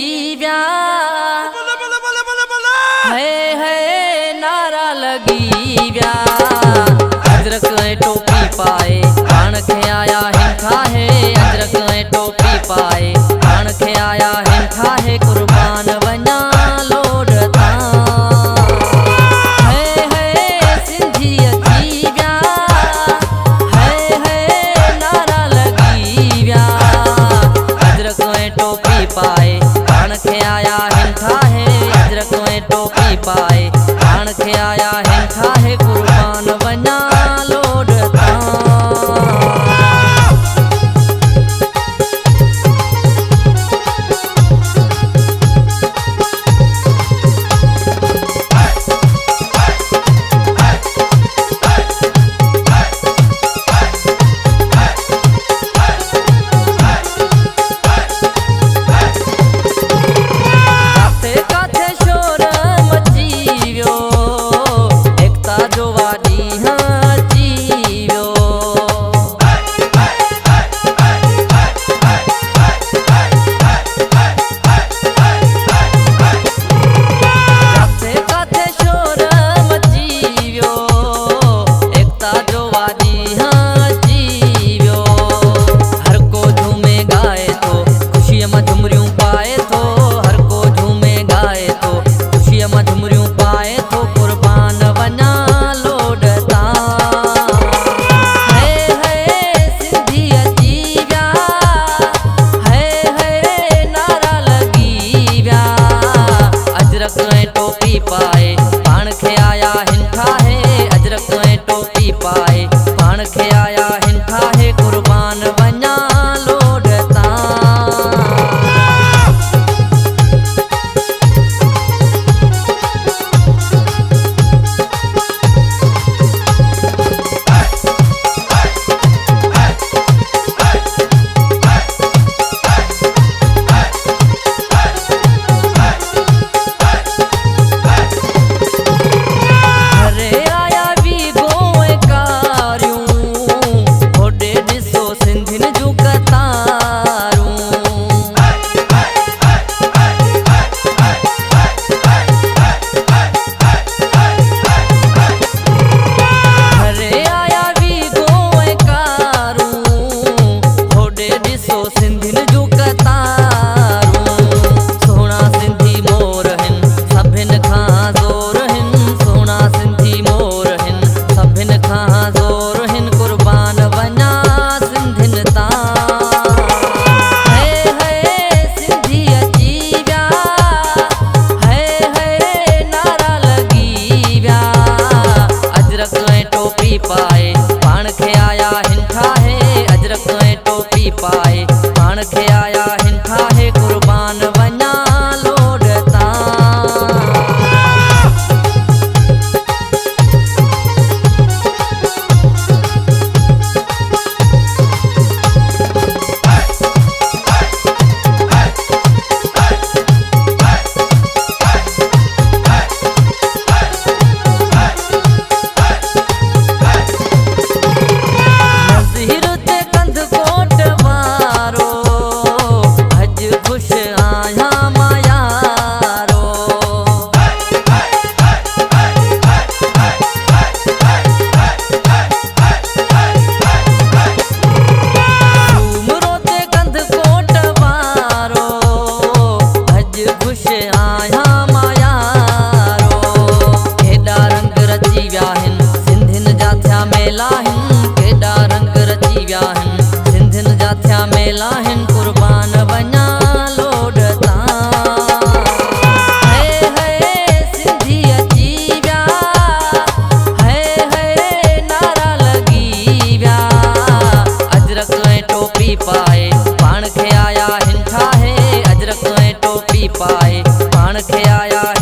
व्या है नारा लगी व्या। अजरक टोपी पाए पाण खे आया हिंखा है। अजरक टोपी पाए पाण खे आया हिंखा है। कुर्बान वञा लोडता है सिंधी अची व्या। है नारा लगी व्या। अजरक टोपी पाए पाण खे आया हिंखा है। अजरक टोपी पाए पाण खे आया हिंखा है। कुर्बान वञा लोडता। टोपी पाए पाण खे आया हिंठा है। अजरक टोपी पाए पाण खे आया हिंठा है। कुर्बान वञा लोडता। टोपी पाए पाण खे आया हिंठा है। अजरक टोपी पाए पाण खे आया हिंठा है। कुर्बान वञा लोडता। कुर्बान वञा लोडता। है सिंधी अची व्या। है नारा लगी व्या। अजरक टोपी पाए पाण खे आया हिंठा है। अजरक टोपी पाए पाण खे आया